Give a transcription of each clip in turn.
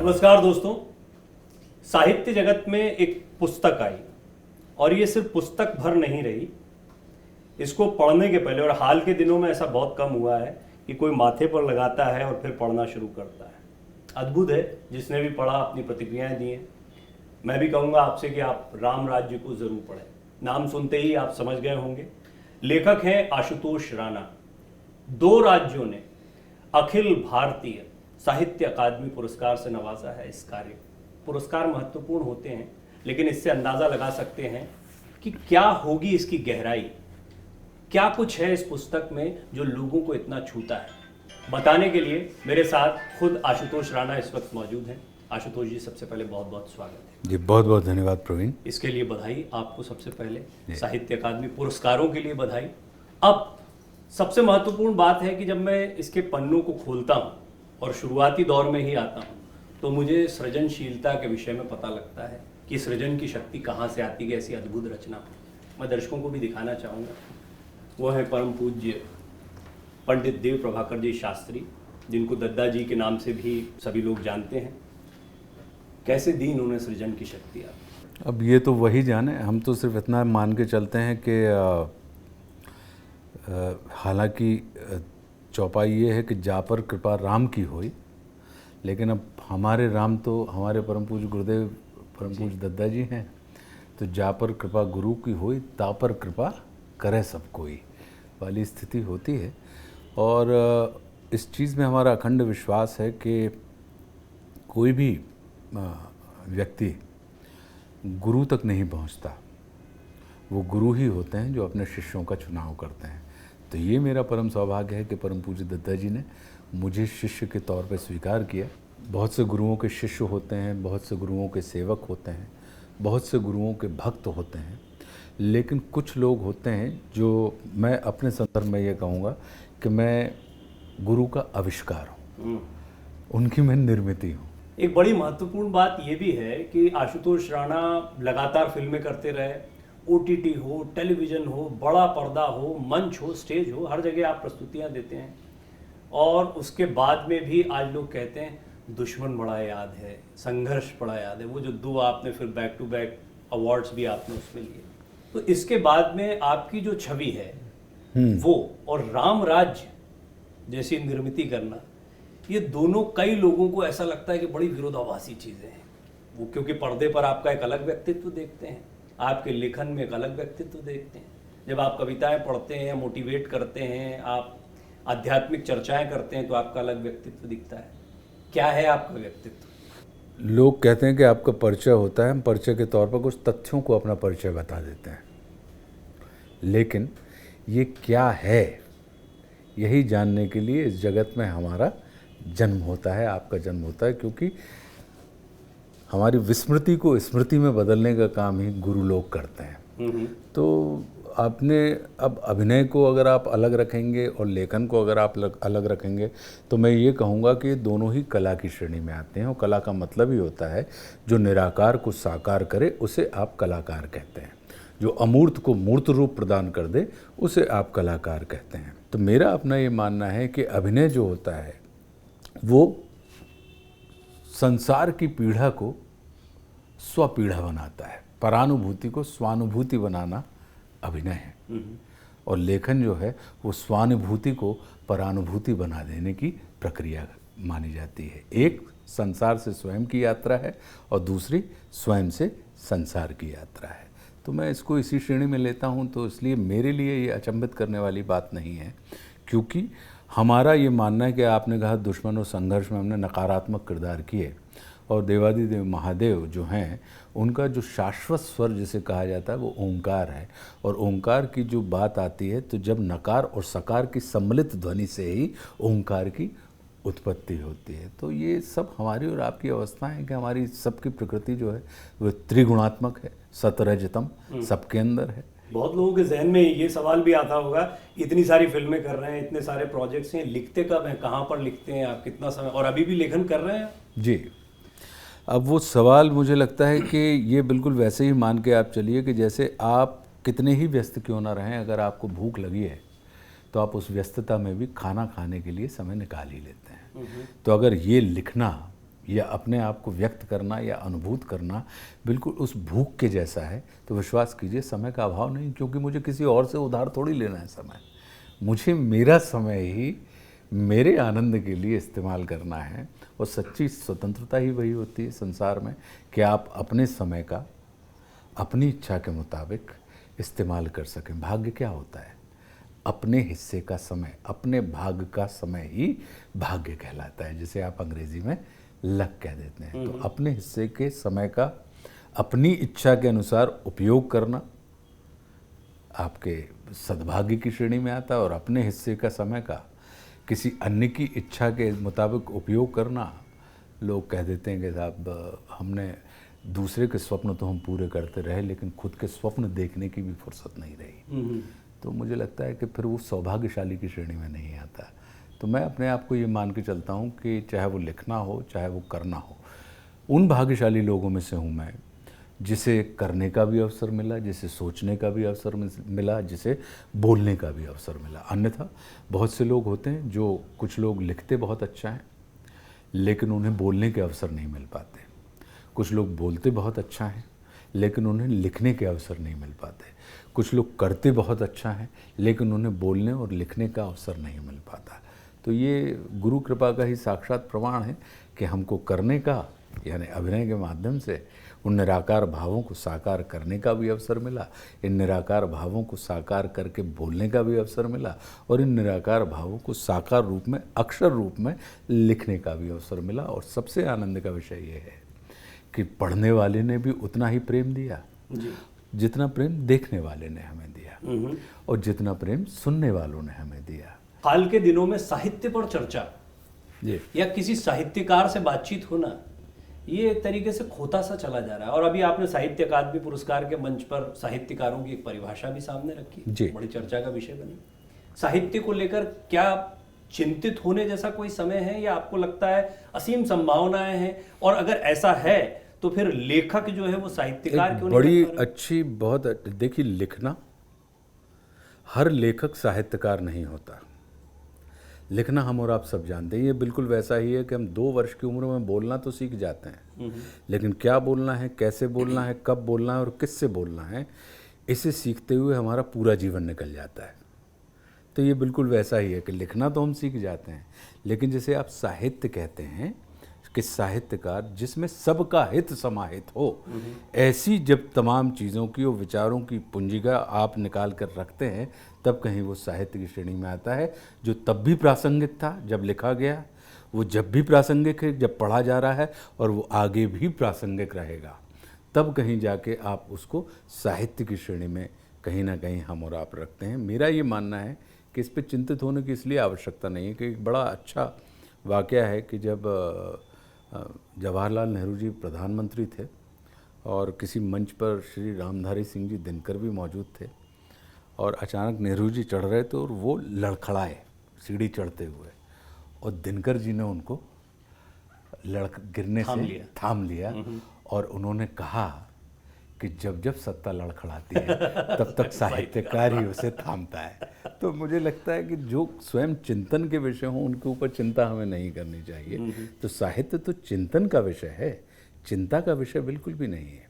नमस्कार दोस्तों। साहित्य जगत में एक पुस्तक आई और ये सिर्फ पुस्तक भर नहीं रही। इसको पढ़ने के पहले, और हाल के दिनों में ऐसा बहुत कम हुआ है कि कोई माथे पर लगाता है और फिर पढ़ना शुरू करता है। अद्भुत है। जिसने भी पढ़ा अपनी प्रतिक्रियाएं दी हैं। मैं भी कहूँगा आपसे कि आप राम राज्य को ज़रूर पढ़ें। नाम सुनते ही आप समझ गए होंगे। लेखक हैं आशुतोष राणा। 2 राज्यों ने अखिल भारतीय साहित्य अकादमी पुरस्कार से नवाजा है इस कार्य। पुरस्कार महत्वपूर्ण होते हैं, लेकिन इससे अंदाज़ा लगा सकते हैं कि क्या होगी इसकी गहराई, क्या कुछ है इस पुस्तक में जो लोगों को इतना छूता है। बताने के लिए मेरे साथ खुद आशुतोष राणा इस वक्त मौजूद हैं। आशुतोष जी, सबसे पहले बहुत बहुत स्वागत है। जी, बहुत बहुत धन्यवाद प्रवीण। इसके लिए बधाई आपको। सबसे पहले साहित्य अकादमी पुरस्कारों के लिए बधाई। अब सबसे महत्वपूर्ण बात है कि जब मैं इसके पन्नों को खोलता हूँ और शुरुआती दौर में ही आता हूँ तो मुझे सृजनशीलता के विषय में पता लगता है कि सृजन की शक्ति कहाँ से आती है। ऐसी अद्भुत रचना मैं दर्शकों को भी दिखाना चाहूँगा। वो है परम पूज्य पंडित देव प्रभाकर जी शास्त्री, जिनको दद्दा जी के नाम से भी सभी लोग जानते हैं। कैसे दी इन्होंने सृजन की शक्ति आप? अब ये तो वही जाने, हम तो सिर्फ इतना मान के चलते हैं कि हालांकि चौपाई ये है कि जा पर कृपा राम की होई, लेकिन अब हमारे राम तो हमारे परम पूज्य गुरुदेव परम पूज्य दद्दा जी हैं। तो जा पर कृपा गुरु की होई, ता पर कृपा करे सब कोई वाली स्थिति होती है। और इस चीज़ में हमारा अखंड विश्वास है कि कोई भी व्यक्ति गुरु तक नहीं पहुंचता, वो गुरु ही होते हैं जो अपने शिष्यों का चुनाव करते हैं। तो ये मेरा परम सौभाग्य है कि परम पूज्य दद्दा जी ने मुझे शिष्य के तौर पर स्वीकार किया। बहुत से गुरुओं के शिष्य होते हैं, बहुत से गुरुओं के सेवक होते हैं, बहुत से गुरुओं के भक्त होते हैं, लेकिन कुछ लोग होते हैं जो मैं अपने संदर्भ में ये कहूँगा कि मैं गुरु का आविष्कार हूँ, उनकी मैं निर्मिति हूँ। एक बड़ी महत्वपूर्ण बात ये भी है कि आशुतोष राणा लगातार फिल्में करते रहे। ओटीटी हो, टेलीविज़न हो, बड़ा पर्दा हो, मंच हो, स्टेज हो, हर जगह आप प्रस्तुतियां देते हैं। और उसके बाद में भी आज लोग कहते हैं दुश्मन बड़ा याद है, संघर्ष बड़ा याद है। वो जो 2 आपने फिर बैक टू बैक अवार्ड्स भी आपने उसमें लिए। तो इसके बाद में आपकी जो छवि है वो और राम राज्य जैसी निर्मिति करना, ये दोनों कई लोगों को ऐसा लगता है कि बड़ी विरोधाभासी चीज़ें हैं। वो क्योंकि पर्दे पर आपका एक अलग व्यक्तित्व देखते हैं, आपके लेखन में एक अलग व्यक्तित्व देखते हैं। जब आप कविताएं पढ़ते हैं, मोटिवेट करते हैं, आप आध्यात्मिक चर्चाएं करते हैं, तो आपका अलग व्यक्तित्व दिखता है। क्या है आपका व्यक्तित्व? लोग कहते हैं कि आपका परिचय होता है, हम परिचय के तौर पर कुछ तथ्यों को अपना परिचय बता देते हैं, लेकिन ये क्या है, यही जानने के लिए इस जगत में हमारा जन्म होता है, आपका जन्म होता है। क्योंकि हमारी विस्मृति को स्मृति में बदलने का काम ही गुरु लोग करते हैं। तो आपने अब अभिनय को अगर आप अलग रखेंगे और लेखन को अगर आप अलग रखेंगे, तो मैं ये कहूँगा कि दोनों ही कला की श्रेणी में आते हैं। और कला का मतलब ही होता है जो निराकार को साकार करे उसे आप कलाकार कहते हैं, जो अमूर्त को मूर्त रूप प्रदान कर दे उसे आप कलाकार कहते हैं। तो मेरा अपना ये मानना है कि अभिनय जो होता है वो संसार की पीड़ा को स्वपीड़ा बनाता है, परानुभूति को स्वानुभूति बनाना अभिनय है। और लेखन जो है वो स्वानुभूति को परानुभूति बना देने की प्रक्रिया मानी जाती है। एक संसार से स्वयं की यात्रा है और दूसरी स्वयं से संसार की यात्रा है। तो मैं इसको इसी श्रेणी में लेता हूँ। तो इसलिए मेरे लिए ये अचंभित करने वाली बात नहीं है, क्योंकि हमारा ये मानना है कि आपने कहा दुश्मन और संघर्ष में हमने नकारात्मक किरदार किए, और देवादिदेव महादेव जो हैं उनका जो शाश्वत स्वर जिसे कहा जाता है वो ओंकार है। और ओंकार की जो बात आती है, तो जब नकार और सकार की सम्मिलित ध्वनि से ही ओंकार की उत्पत्ति होती है। तो ये सब हमारी और आपकी अवस्था है कि हमारी सबकी प्रकृति जो है वो त्रिगुणात्मक है, सतरजतम सबके अंदर है। बहुत लोगों के जहन में ये सवाल भी आता होगा, इतनी सारी फिल्में कर रहे हैं, इतने सारे प्रोजेक्ट्स हैं, लिखते कब हैं, कहाँ पर लिखते हैं आप, कितना समय, और अभी भी लेखन कर रहे हैं? जी, अब वो सवाल मुझे लगता है कि ये बिल्कुल वैसे ही मान के आप चलिए कि जैसे आप कितने ही व्यस्त क्यों ना रहें, अगर आपको भूख लगी है तो आप उस व्यस्तता में भी खाना खाने के लिए समय निकाल ही लेते हैं। तो अगर ये लिखना या अपने आप को व्यक्त करना या अनुभूत करना बिल्कुल उस भूख के जैसा है, तो विश्वास कीजिए समय का अभाव नहीं, क्योंकि मुझे किसी और से उधार थोड़ी लेना है समय। मुझे मेरा समय ही मेरे आनंद के लिए इस्तेमाल करना है, और सच्ची स्वतंत्रता ही वही होती है संसार में कि आप अपने समय का अपनी इच्छा के मुताबिक इस्तेमाल कर सकें। भाग्य क्या होता है? अपने हिस्से का समय, अपने भाग का समय ही भाग्य कहलाता है, जिसे आप अंग्रेजी में लक कह देते हैं। तो अपने हिस्से के समय का अपनी इच्छा के अनुसार उपयोग करना आपके सद्भाग्य की श्रेणी में आता है, और अपने हिस्से का समय का किसी अन्य की इच्छा के मुताबिक उपयोग करना, लोग कह देते हैं कि साहब हमने दूसरे के स्वप्न तो हम पूरे करते रहे, लेकिन खुद के स्वप्न देखने की भी फुर्सत नहीं रही। तो मुझे लगता है कि फिर वो सौभाग्यशाली की श्रेणी में नहीं आता। तो मैं अपने आप को ये मान के चलता हूँ कि चाहे वो लिखना हो, चाहे वो करना हो, उन भाग्यशाली लोगों में से हूँ मैं, जिसे करने का भी अवसर मिला, जिसे सोचने का भी अवसर मिला, जिसे बोलने का भी अवसर मिला। अन्यथा बहुत से लोग होते हैं जो, कुछ लोग लिखते बहुत अच्छा हैं लेकिन उन्हें बोलने के अवसर नहीं मिल पाते। कुछ लोग बोलते बहुत अच्छा हैं लेकिन उन्हें लिखने के अवसर नहीं मिल पाते। कुछ लोग करते बहुत अच्छा हैं लेकिन उन्हें बोलने और लिखने का अवसर नहीं मिल पाता। तो ये गुरु कृपा का ही साक्षात प्रमाण है कि हमको करने का, यानी अभिनय के माध्यम से उन निराकार भावों को साकार करने का भी अवसर मिला, इन निराकार भावों को साकार करके बोलने का भी अवसर मिला, और इन निराकार भावों को साकार रूप में, अक्षर रूप में लिखने का भी अवसर मिला। और सबसे आनंद का विषय ये है कि पढ़ने वाले ने भी उतना ही प्रेम दिया जितना प्रेम देखने वाले ने हमें दिया, और जितना प्रेम सुनने वालों ने हमें दिया। हाल के दिनों में साहित्य पर चर्चा या किसी साहित्यकार से बातचीत होना, ये एक तरीके से खोता सा चला जा रहा है। और अभी आपने साहित्य अकादमी पुरस्कार के मंच पर साहित्यकारों की एक परिभाषा भी सामने रखी, बड़ी चर्चा का विषय बनी। साहित्य को लेकर क्या चिंतित होने जैसा कोई समय है, या आपको लगता है असीम संभावनाएं हैं, और अगर ऐसा है तो फिर लेखक जो है वो साहित्यकार क्यों नहीं? बड़ी अच्छी, बहुत देखिए, लिखना, हर लेखक साहित्यकार नहीं होता। लिखना हम और आप सब जानते हैं, ये बिल्कुल वैसा ही है कि हम 2 वर्ष की उम्र में बोलना तो सीख जाते हैं, लेकिन क्या बोलना है, कैसे बोलना है, कब बोलना है और किससे बोलना है, इसे सीखते हुए हमारा पूरा जीवन निकल जाता है। तो ये बिल्कुल वैसा ही है कि लिखना तो हम सीख जाते हैं, लेकिन जैसे आप साहित्य कहते हैं कि साहित्यकार जिसमें सबका हित समाहित हो, ऐसी जब तमाम चीज़ों की और विचारों की पुंजिका आप निकाल कर रखते हैं, तब कहीं वो साहित्य की श्रेणी में आता है, जो तब भी प्रासंगिक था जब लिखा गया, वो जब भी प्रासंगिक है जब पढ़ा जा रहा है, और वो आगे भी प्रासंगिक रहेगा। तब कहीं जाके आप उसको साहित्य की श्रेणी में कहीं ना कहीं हम और आप रखते हैं। मेरा ये मानना है कि इस पर चिंतित होने की इसलिए आवश्यकता नहीं है कि एक बड़ा अच्छा वाक़या है कि जब जवाहरलाल नेहरू जी प्रधानमंत्री थे और किसी मंच पर श्री रामधारी सिंह जी दिनकर भी मौजूद थे, और अचानक नेहरू जी चढ़ रहे थे और वो लड़खड़ाए सीढ़ी चढ़ते हुए, और दिनकर जी ने उनको गिरने से थाम लिया और उन्होंने कहा कि जब जब सत्ता लड़खड़ाती है तब तक साहित्यकार ही उसे थामता है। तो मुझे लगता है कि जो स्वयं चिंतन के विषय हों उनके ऊपर चिंता हमें नहीं करनी चाहिए। तो साहित्य तो चिंतन का विषय है, चिंता का विषय बिल्कुल भी नहीं है।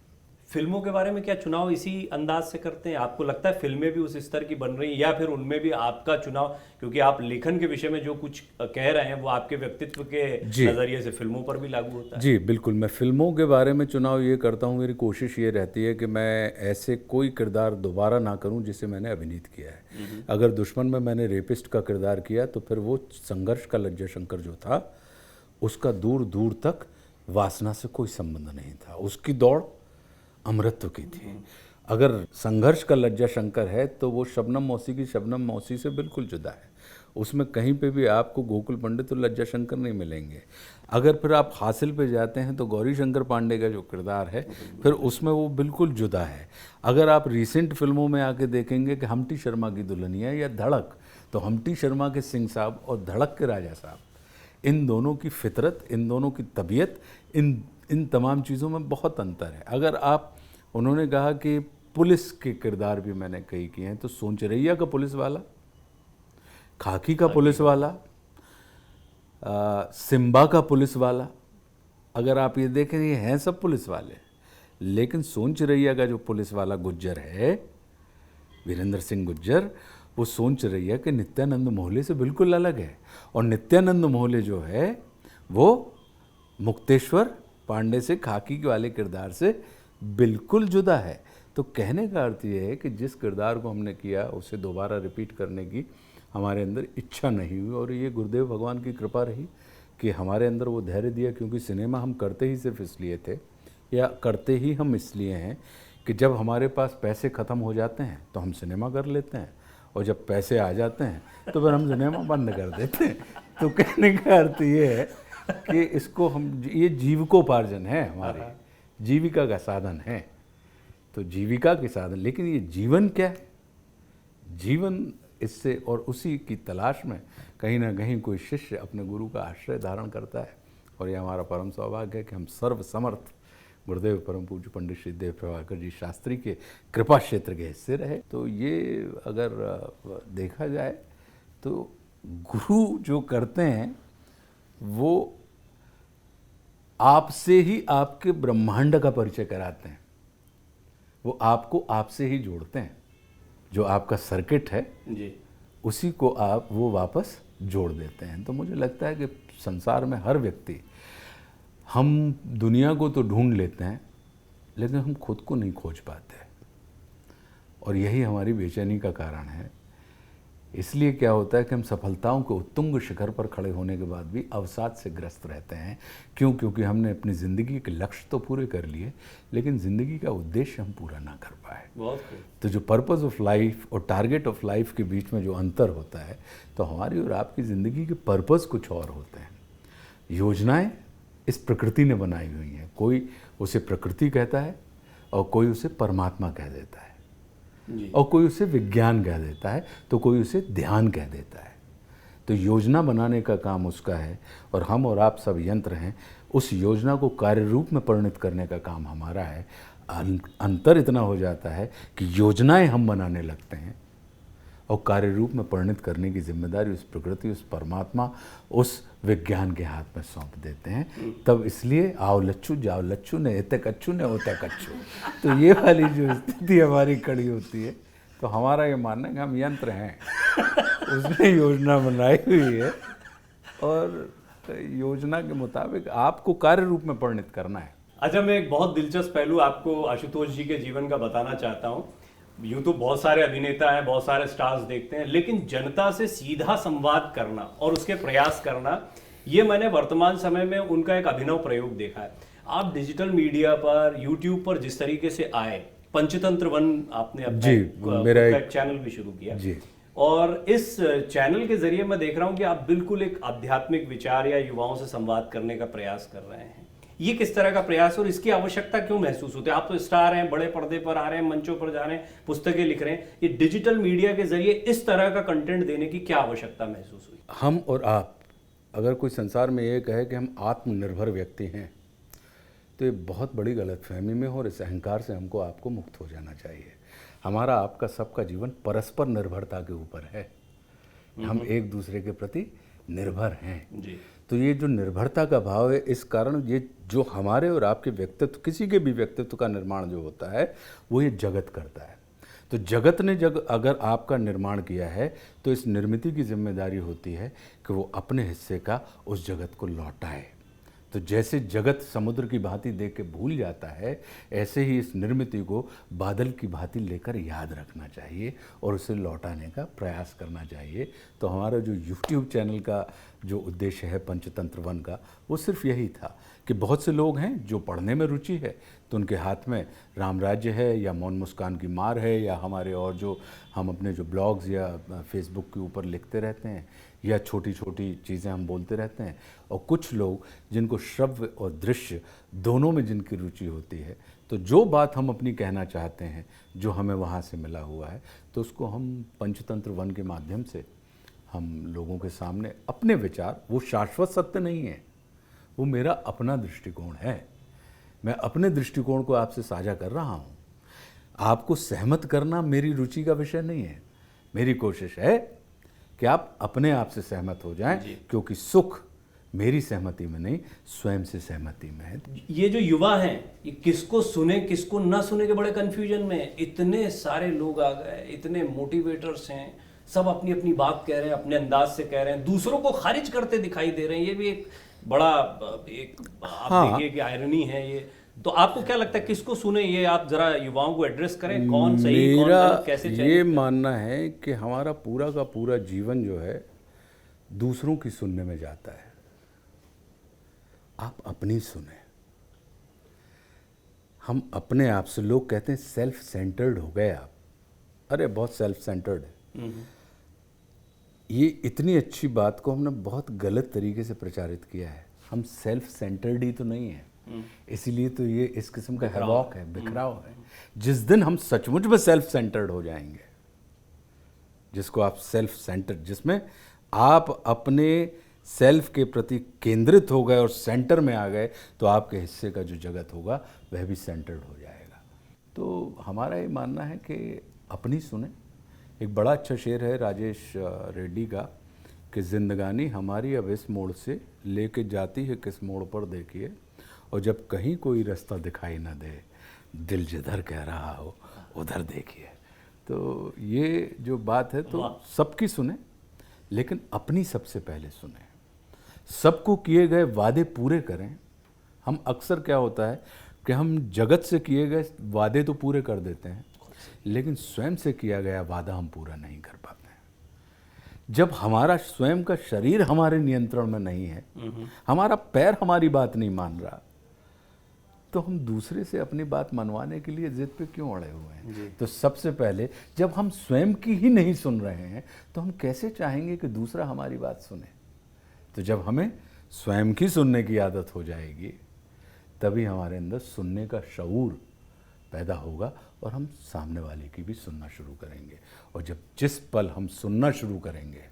फिल्मों के बारे में क्या चुनाव इसी अंदाज से करते हैं? आपको लगता है फिल्में भी उस स्तर की बन रही हैं, या फिर उनमें भी आपका चुनाव, क्योंकि आप लेखन के विषय में जो कुछ कह रहे हैं वो आपके व्यक्तित्व के नजरिए से फिल्मों पर भी लागू होता है? जी बिल्कुल, मैं फिल्मों के बारे में चुनाव ये करता हूँ, मेरी कोशिश ये रहती है कि मैं ऐसे कोई किरदार दोबारा ना करूँ जिसे मैंने अभिनीत किया है। अगर दुश्मन में मैंने रेपिस्ट का किरदार किया तो फिर वो संघर्ष का लज्जा शंकर जो था उसका दूर दूर तक वासना से कोई संबंध नहीं था, उसकी दौड़ अमृतत्व की थी। अगर संघर्ष का लज्जा शंकर है तो वो शबनम मौसी की शबनम मौसी से बिल्कुल जुदा है। उसमें कहीं पे भी आपको गोकुल पंडित और लज्जा शंकर नहीं मिलेंगे। अगर फिर आप हासिल पे जाते हैं तो गौरी शंकर पांडे का जो किरदार है फिर उसमें वो बिल्कुल जुदा है। अगर आप रिसेंट फिल्मों में आके देखेंगे कि हम्टी शर्मा की दुल्हनिया या धड़क, तो हम्टी शर्मा के सिंह साहब और धड़क के राजा साहब, इन दोनों की फितरत, इन दोनों की तबीयत, इन तमाम चीज़ों में बहुत अंतर है। अगर आप, उन्होंने कहा कि पुलिस के किरदार भी मैंने कई किए हैं, तो सोनचरैया का पुलिस वाला, खाकी का पुलिस वाला, सिम्बा का पुलिस वाला, अगर आप ये देखें, ये हैं सब पुलिस वाले, लेकिन सोन चिरैया का जो पुलिस वाला गुज्जर है, वीरेंद्र सिंह गुज्जर, वो सोन चिरैया के नित्यानंद मोहले से बिल्कुल अलग है। और नित्यानंद मोहले जो है वो मुक्तेश्वर पांडे से, खाकी वाले किरदार से बिल्कुल जुदा है। तो कहने का अर्थ ये है कि जिस किरदार को हमने किया उसे दोबारा रिपीट करने की हमारे अंदर इच्छा नहीं हुई, और ये गुरुदेव भगवान की कृपा रही कि हमारे अंदर वो धैर्य दिया। क्योंकि सिनेमा हम करते ही सिर्फ इसलिए थे, या करते ही हम इसलिए हैं कि जब हमारे पास पैसे ख़त्म हो जाते हैं तो हम सिनेमा कर लेते हैं, और जब पैसे आ जाते हैं तो फिर हम सिनेमा बंद कर देते हैं। तो कहने का अर्थ ये है कि इसको हम, ये जीविकोपार्जन है, हमारी जीविका का साधन है। तो जीविका के साधन, लेकिन ये जीवन क्या है? जीवन इससे, और उसी की तलाश में कहीं ना कहीं कोई शिष्य अपने गुरु का आश्रय धारण करता है। और ये हमारा परम सौभाग्य है कि हम सर्व समर्थ गुरुदेव परम पूज्य पंडित श्री देव प्रभाकर जी शास्त्री के कृपा क्षेत्र के हिस्से रहे। तो ये अगर देखा जाए तो गुरु जो करते हैं वो आपसे ही आपके ब्रह्मांड का परिचय कराते हैं, वो आपको आपसे ही जोड़ते हैं। जो आपका सर्किट है जी, उसी को आप वो वापस जोड़ देते हैं। तो मुझे लगता है कि संसार में हर व्यक्ति, हम दुनिया को तो ढूंढ लेते हैं लेकिन हम खुद को नहीं खोज पाते, और यही हमारी बेचैनी का कारण है। इसलिए क्या होता है कि हम सफलताओं के उत्तुंग शिखर पर खड़े होने के बाद भी अवसाद से ग्रस्त रहते हैं। क्यों? क्योंकि हमने अपनी ज़िंदगी के लक्ष्य तो पूरे कर लिए, लेकिन ज़िंदगी का उद्देश्य हम पूरा ना कर पाए। बहुत खूब। तो जो पर्पस ऑफ लाइफ और टारगेट ऑफ लाइफ के बीच में जो अंतर होता है, तो हमारी और आपकी ज़िंदगी के पर्पस कुछ और होते हैं। योजनाएं इस प्रकृति ने बनाई हुई हैं, कोई उसे प्रकृति कहता है और कोई उसे परमात्मा कह देता है, और कोई उसे विज्ञान कह देता है, तो कोई उसे ध्यान कह देता है। तो योजना बनाने का काम उसका है, और हम और आप सब यंत्र हैं। उस योजना को कार्य रूप में परिणत करने का काम हमारा है। अंतर इतना हो जाता है कि योजनाएं हम बनाने लगते हैं और कार्य रूप में परिणत करने की जिम्मेदारी उस प्रकृति, उस परमात्मा, उस विज्ञान के हाथ में सौंप देते हैं। तब इसलिए आओ लच्छू जाओ लच्छू, ने एते कच्छू ने होते कच्छू। तो ये वाली जो स्थिति हमारी खड़ी होती है, तो हमारा ये मानना है कि हम यंत्र हैं, उसने योजना बनाई हुई है, और योजना के मुताबिक आपको कार्य रूप में परिणत करना है। अच्छा, मैं एक बहुत दिलचस्प पहलू आपको आशुतोष जी के जीवन का बताना चाहता हूँ। यूँ तो बहुत सारे अभिनेता हैं, बहुत सारे स्टार्स देखते हैं, लेकिन जनता से सीधा संवाद करना और उसके प्रयास करना, ये मैंने वर्तमान समय में उनका एक अभिनव प्रयोग देखा है। आप डिजिटल मीडिया पर, यूट्यूब पर जिस तरीके से आए, पंचतंत्र वन आपने अपना मेरा एक चैनल भी शुरू किया जी, और इस चैनल के जरिए मैं देख रहा हूँ कि आप बिल्कुल एक आध्यात्मिक विचार या युवाओं से संवाद करने का प्रयास कर रहे हैं। ये किस तरह का प्रयास और इसकी आवश्यकता क्यों महसूस होती है? आप तो स्टार हैं, बड़े पर्दे पर आ रहे हैं, मंचों पर जा रहे हैं, पुस्तकें लिख रहे हैं, ये डिजिटल मीडिया के जरिए इस तरह का कंटेंट देने की क्या आवश्यकता महसूस हुई? हम और आप, अगर कोई संसार में ये कहे कि हम आत्मनिर्भर व्यक्ति हैं, तो ये बहुत बड़ी गलतफहमी में हो, और इस अहंकार से हमको आपको मुक्त हो जाना चाहिए। हमारा आपका सबका जीवन परस्पर निर्भरता के ऊपर है। हम एक दूसरे के प्रति निर्भर हैं जी। तो ये जो निर्भरता का भाव है, इस कारण ये जो हमारे और आपके व्यक्तित्व, किसी के भी व्यक्तित्व का निर्माण जो होता है, वो ये जगत करता है। तो जगत ने अगर आपका निर्माण किया है, तो इस निर्मिति की जिम्मेदारी होती है कि वो अपने हिस्से का उस जगत को लौटाए। तो जैसे जगत समुद्र की भांति देख के भूल जाता है, ऐसे ही इस निर्मिति को बादल की भांति लेकर याद रखना चाहिए और उसे लौटाने का प्रयास करना चाहिए। तो हमारा जो यूट्यूब चैनल का जो उद्देश्य है पंचतंत्र वन का, वो सिर्फ यही था कि बहुत से लोग हैं जो पढ़ने में रुचि है, तो उनके हाथ में राम राज्य है या मौन मुस्कान की मार है, या हमारे और जो हम अपने जो ब्लॉग्स या फेसबुक के ऊपर लिखते रहते हैं, या छोटी छोटी चीज़ें हम बोलते रहते हैं। और कुछ लोग जिनको श्रव्य और दृश्य दोनों में जिनकी रुचि होती है, तो जो बात हम अपनी कहना चाहते हैं, जो हमें वहाँ से मिला हुआ है, तो उसको हम पंचतंत्र वन के माध्यम से हम लोगों के सामने अपने विचार, वो शाश्वत सत्य नहीं है, वो मेरा अपना दृष्टिकोण है। मैं अपने दृष्टिकोण को आपसे साझा कर रहा हूँ। आपको सहमत करना मेरी रुचि का विषय नहीं है। मेरी कोशिश है कि आप अपने आप से सहमत हो जाएं, क्योंकि सुख मेरी सहमति में नहीं, स्वयं से सहमति में है। ये जो युवा हैं, ये किसको सुने किसको ना सुने के बड़े कंफ्यूजन में है। इतने सारे लोग आ गए, इतने मोटिवेटर्स हैं, सब अपनी अपनी बात कह रहे हैं, अपने अंदाज से कह रहे हैं, दूसरों को खारिज करते दिखाई दे रहे हैं। ये भी एक बड़ा एक आप देखिए कि आयरनी है ये। तो आपको क्या लगता है किसको सुने, ये आप जरा युवाओं को एड्रेस करें, कौन सही कौन मेरा गलत, कैसे ये मानना है कि हमारा पूरा का पूरा जीवन जो है दूसरों की सुनने में जाता है। आप अपनी सुने। हम अपने आप से, लोग कहते हैं सेल्फ सेंटर्ड हो गए आप। अरे बहुत सेल्फ सेंटर्ड है। ये इतनी अच्छी बात को हमने बहुत गलत तरीके से प्रचारित किया है। हम सेल्फ सेंटर्ड ही तो नहीं है, इसीलिए तो ये इस किस्म का हैवॉक है, बिखराव है। जिस दिन हम सचमुच में सेल्फ सेंटर्ड हो जाएंगे, जिसको आप सेल्फ सेंटर्ड, जिसमें आप अपने सेल्फ के प्रति केंद्रित हो गए और सेंटर में आ गए, तो आपके हिस्से का जो जगत होगा वह भी सेंटर्ड हो जाएगा। तो हमारा ये मानना है कि अपनी सुने। एक बड़ा अच्छा शेर है राजेश रेड्डी का कि जिंदगानी हमारी अब इस मोड़ से लेके जाती है किस मोड़ पर देखिए, और जब कहीं कोई रास्ता दिखाई ना दे, दिल जिधर कह रहा हो उधर देखिए। तो ये जो बात है, तो सबकी सुने, लेकिन अपनी सबसे पहले सुने। सबको किए गए वादे पूरे करें। हम अक्सर क्या होता है कि हम जगत से किए गए वादे तो पूरे कर देते हैं, लेकिन स्वयं से किया गया वादा हम पूरा नहीं कर पाते हैं। जब हमारा स्वयं का शरीर हमारे नियंत्रण में नहीं है, हमारा पैर हमारी बात नहीं मान रहा, तो हम दूसरे से अपनी बात मनवाने के लिए जिद पे क्यों अड़े हुए हैं? तो सबसे पहले जब हम स्वयं की ही नहीं सुन रहे हैं, तो हम कैसे चाहेंगे कि दूसरा हमारी बात सुने? तो जब हमें स्वयं की सुनने की आदत हो जाएगी, तभी हमारे अंदर सुनने का शऊर पैदा होगा और हम सामने वाले की भी सुनना शुरू करेंगे। और जब जिस पल हम सुनना शुरू करेंगे,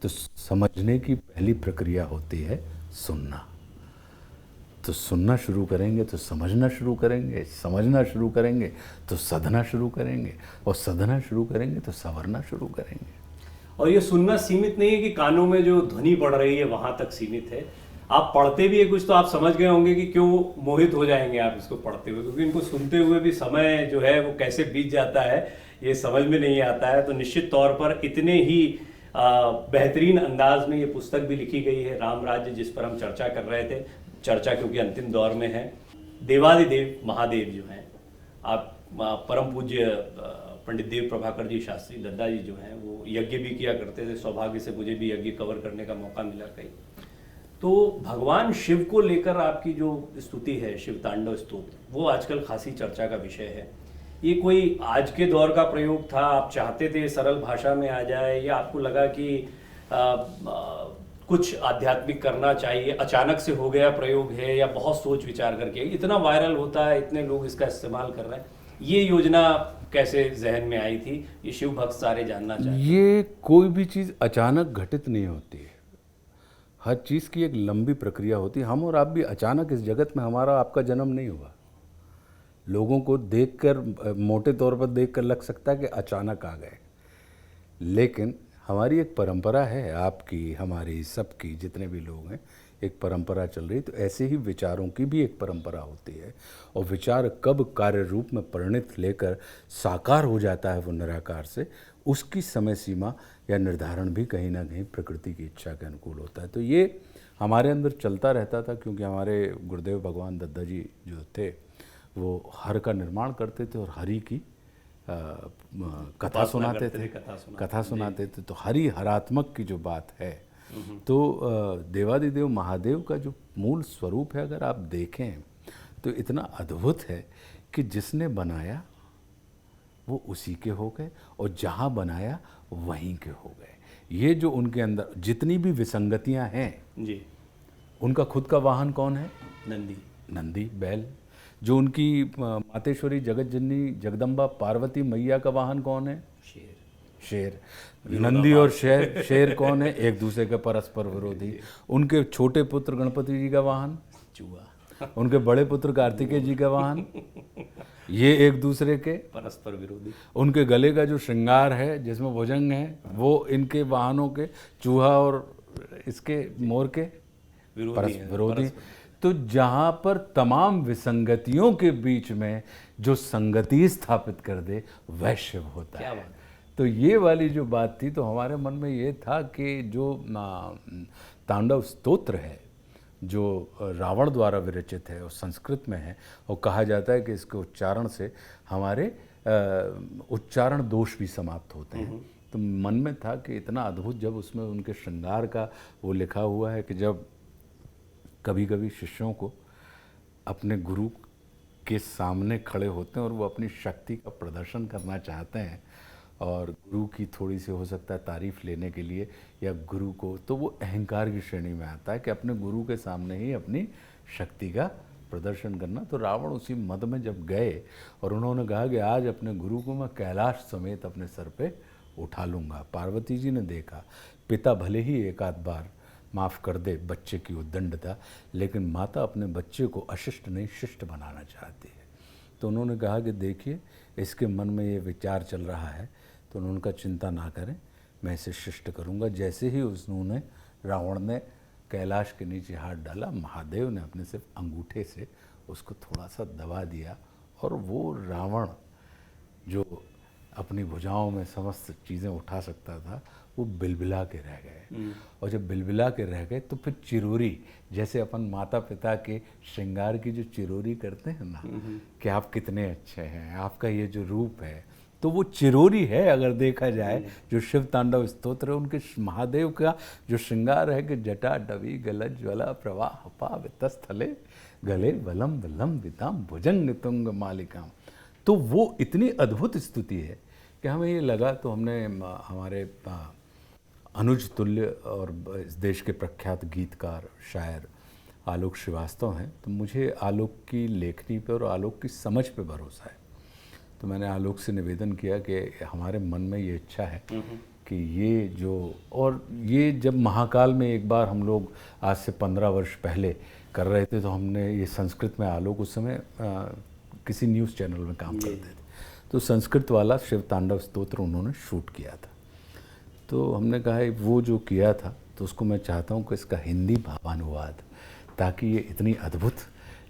तो समझने की पहली प्रक्रिया होती है सुनना। तो सुनना शुरू करेंगे तो समझना शुरू करेंगे, समझना शुरू करेंगे तो सधना शुरू करेंगे, और सधना शुरू करेंगे तो संवरना शुरू करेंगे। और ये सुनना सीमित नहीं है कि कानों में जो ध्वनि पड़ रही है वहां तक सीमित है। आप पढ़ते भी है कुछ, तो आप समझ गए होंगे कि क्यों मोहित हो जाएंगे आप इसको पढ़ते हुए, क्योंकि इनको सुनते हुए भी समय जो है वो कैसे बीत जाता है ये समझ में नहीं आता है। तो निश्चित तौर पर इतने ही बेहतरीन अंदाज में ये पुस्तक भी लिखी गई है, राम राज्य, जिस पर हम चर्चा कर रहे थे। चर्चा क्योंकि अंतिम दौर में है। देवादिदेव महादेव जो हैं, आप परम पूज्य पंडित देव प्रभाकर जी शास्त्री दद्दा जी जो हैं, वो यज्ञ भी किया करते थे। सौभाग्य से मुझे भी यज्ञ कवर करने का मौका मिला कहीं। तो भगवान शिव को लेकर आपकी जो स्तुति है, शिव तांडव स्तुति, वो आजकल खासी चर्चा का विषय है। ये कोई आज के दौर का प्रयोग था, आप चाहते थे सरल भाषा में आ जाए, या आपको लगा कि कुछ आध्यात्मिक करना चाहिए, अचानक से हो गया प्रयोग है, या बहुत सोच विचार करके? इतना वायरल होता है, इतने लोग इसका इस्तेमाल कर रहे हैं, ये योजना कैसे जहन में आई थी? ये शिव भक्त सारे जानना चाहते हैं। ये कोई भी चीज़ अचानक घटित नहीं होती है, हर चीज़ की एक लंबी प्रक्रिया होती है। हम और आप भी अचानक इस जगत में, हमारा आपका जन्म नहीं हुआ। लोगों को देखकर, मोटे तौर पर देखकर लग सकता है कि अचानक आ गए, लेकिन हमारी एक परंपरा है, आपकी, हमारी, सबकी, जितने भी लोग हैं, एक परंपरा चल रही। तो ऐसे ही विचारों की भी एक परंपरा होती है, और विचार कब कार्य रूप में परिणत लेकर साकार हो जाता है वो निराकार से, उसकी समय सीमा या निर्धारण भी कहीं ना कहीं प्रकृति की इच्छा के अनुकूल होता है। तो ये हमारे अंदर चलता रहता था, क्योंकि हमारे गुरुदेव भगवान दद्दा जी जो थे, वो हर का निर्माण करते थे और हरि की कथा सुनाते थे। तो हरि हरात्मक की जो बात है, तो देवादिदेव महादेव का जो मूल स्वरूप है, अगर आप देखें तो इतना अद्भुत है कि जिसने बनाया वो उसी के हो गए, और जहाँ बनाया वहीं के हो गए। ये जो उनके अंदर जितनी भी विसंगतियाँ हैं जी, उनका खुद का वाहन कौन है? नंदी, बैल। जो उनकी मातेश्वरी जगत जननी जगदम्बा पार्वती मैया का वाहन कौन है? शेर। नंदी और शेर कौन है? एक दूसरे के परस्पर विरोधी। उनके छोटे पुत्र गणपति जी का वाहन? चूहा। उनके बड़े पुत्र कार्तिकेय जी का वाहन? ये एक दूसरे के परस्पर विरोधी। उनके गले का जो श्रृंगार है, जिसमें भुजंग है, वो इनके वाहनों के, चूहा और इसके मोर के विरोधी हैं, विरोधी। परस्पर। तो जहाँ पर तमाम विसंगतियों के बीच में जो संगति स्थापित कर दे वह शिव होता क्या है। बात तो ये वाली जो बात थी, तो हमारे मन में ये था कि जो तांडव स्तोत्र है जो रावण द्वारा विरचित है और संस्कृत में है, और कहा जाता है कि इसके उच्चारण से हमारे उच्चारण दोष भी समाप्त होते हैं। तो मन में था कि इतना अद्भुत, जब उसमें उनके श्रृंगार का वो लिखा हुआ है कि जब कभी कभी शिष्यों को अपने गुरु के सामने खड़े होते हैं और वो अपनी शक्ति का प्रदर्शन करना चाहते हैं और गुरु की थोड़ी सी हो सकता है तारीफ लेने के लिए या गुरु को, तो वो अहंकार की श्रेणी में आता है कि अपने गुरु के सामने ही अपनी शक्ति का प्रदर्शन करना। तो रावण उसी मद में जब गए और उन्होंने कहा कि आज अपने गुरु को मैं कैलाश समेत अपने सर पे उठा लूँगा। पार्वती जी ने देखा, पिता भले ही एक आध बार माफ़ कर दे बच्चे की उद्दंडता, लेकिन माता अपने बच्चे को अशिष्ट नहीं शिष्ट बनाना चाहती है। तो उन्होंने कहा कि देखिए इसके मन में ये विचार चल रहा है, तो उन्होंने कहा चिंता ना करें, मैं इसे शिष्ट करूंगा। जैसे ही उन्होंने रावण ने कैलाश के नीचे हाथ डाला, महादेव ने अपने सिर्फ अंगूठे से उसको थोड़ा सा दबा दिया और वो रावण जो अपनी भुजाओं में समस्त चीज़ें उठा सकता था वो बिलबिला के रह गए। और जब बिलबिला के रह गए तो फिर चिरोरी, जैसे अपन माता पिता के श्रृंगार की जो चिरोरी करते हैं ना कि आप कितने अच्छे हैं, आपका ये जो रूप है, तो वो चिरोरी है अगर देखा जाए जो शिव तांडव स्तोत्र है। उनके महादेव का जो श्रृंगार है कि जटा डवी गलत ज्वला प्रवाह पावितस्थले गले वलम वलम विताम भुजंग तुंग मालिकाम। तो वो इतनी अद्भुत स्तुति है कि हमें ये लगा, तो हमने हमारे अनुज तुल्य और इस देश के प्रख्यात गीतकार शायर आलोक श्रीवास्तव हैं, तो मुझे आलोक की लेखनी पे और आलोक की समझ पे भरोसा है। तो मैंने आलोक से निवेदन किया कि हमारे मन में ये इच्छा है कि ये जो, और ये जब महाकाल में एक बार हम लोग आज से 15 वर्ष पहले कर रहे थे, तो हमने ये संस्कृत में, आलोक उस समय किसी न्यूज़ चैनल में काम करते थे, तो संस्कृत वाला शिव तांडव स्तोत्र उन्होंने शूट किया था। तो हमने कहा वो जो किया था तो उसको मैं चाहता हूँ कि इसका हिंदी भावानुवाद, ताकि ये इतनी अद्भुत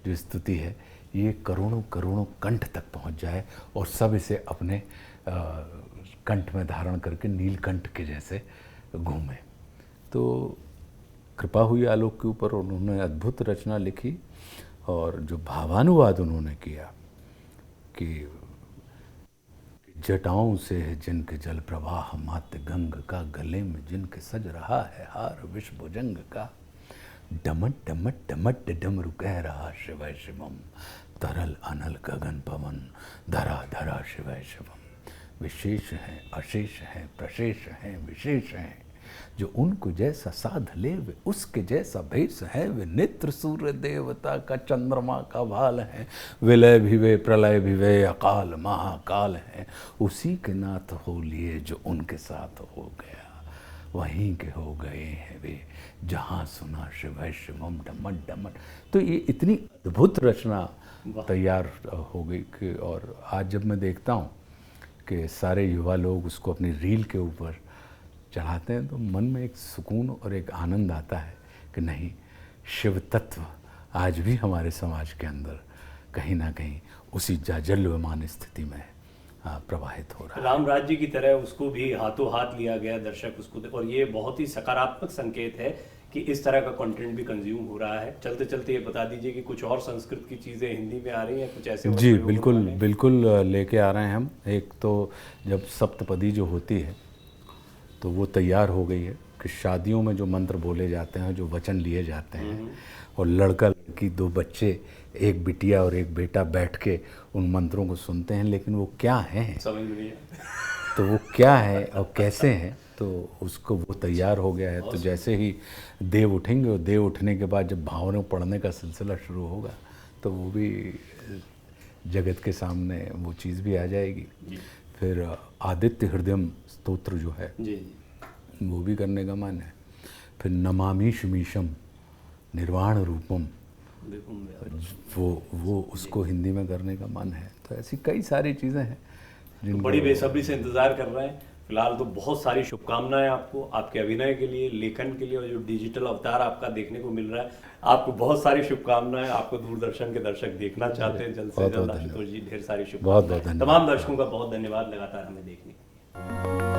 जो स्तुति है ये करोड़ों करोड़ों कंठ तक पहुँच जाए और सब इसे अपने कंठ में धारण करके नीलकंठ के जैसे घूमे। तो कृपा हुई आलोक के ऊपर, उन्होंने अद्भुत रचना लिखी और जो भावानुवाद उन्होंने किया कि जटाओं से है जिनके जल प्रवाह मात्य गंग का, गले में जिनके सज रहा है हार विश्व भुजंग का, डमट डमट डमट डमरू कह रहा शिवय शिवम, तरल अनल गगन पवन धरा धरा शिवय शिवम। विशेष हैं अशेष हैं प्रशेष हैं विशेष हैं, जो उनको जैसा साध ले वे उसके जैसा भेष है, वे नेत्र सूर्य देवता का चंद्रमा का भाल है, विलय भी वे प्रलय भी वे अकाल महाकाल है, उसी के नाथ हो लिए जो उनके साथ हो गया, वहीं के हो गए हैं वे जहाँ सुना शिवय शिवम डमट डमट। तो ये इतनी अद्भुत रचना तैयार हो गई कि, और आज जब मैं देखता हूँ कि सारे युवा लोग उसको अपनी रील के ऊपर चढ़ाते हैं, तो मन में एक सुकून और एक आनंद आता है कि नहीं, शिव तत्व आज भी हमारे समाज के अंदर कहीं ना कहीं उसी जाजल्यमान स्थिति में प्रवाहित हो रहा है। राम राज्य की तरह उसको भी हाथों हाथ लिया गया, दर्शक उसको, और ये बहुत ही सकारात्मक संकेत है कि इस तरह का कंटेंट भी कंज्यूम हो रहा है। चलते चलते ये बता दीजिए कि कुछ और संस्कृत की चीज़ें हिंदी में आ रही हैं, कुछ ऐसे? जी बिल्कुल बिल्कुल लेके आ रहे हैं हम। एक तो जब सप्तपदी जो होती है तो वो तैयार हो गई है कि शादियों में जो मंत्र बोले जाते हैं, जो वचन लिए जाते हैं, और लड़का लड़की दो बच्चे, एक बिटिया और एक बेटा बैठ के उन मंत्रों को सुनते हैं, लेकिन वो क्या हैं समझ नहीं है, तो वो क्या है और कैसे हैं, तो उसको वो तैयार हो गया है। तो जैसे ही देव उठेंगे और देव उठने के बाद जब भावनाओं पढ़ने का सिलसिला शुरू होगा तो वो भी जगत के सामने वो चीज़ भी आ जाएगी। फिर आदित्य हृदयम स्तोत्र जो है जी वो भी करने का मन है। फिर नमामि शमीशम निर्वाण रूपम, वो उसको हिंदी में करने का मन है। तो ऐसी कई सारी चीज़ें हैं तो बड़ी बेसब्री से इंतज़ार कर रहे हैं। फिलहाल तो बहुत सारी शुभकामनाएं आपको, आपके अभिनय के लिए, लेखन के लिए, और जो डिजिटल अवतार आपका देखने को मिल रहा है, आपको बहुत सारी शुभकामनाएं। आपको दूरदर्शन के दर्शक देखना चाहते हैं जल्द से जल्द। आशुतोष जी, ढेर सारी शुभकामनाएं। बहुत धन्यवाद। तमाम दर्शकों का बहुत धन्यवाद लगातार हमें देखने के लिए।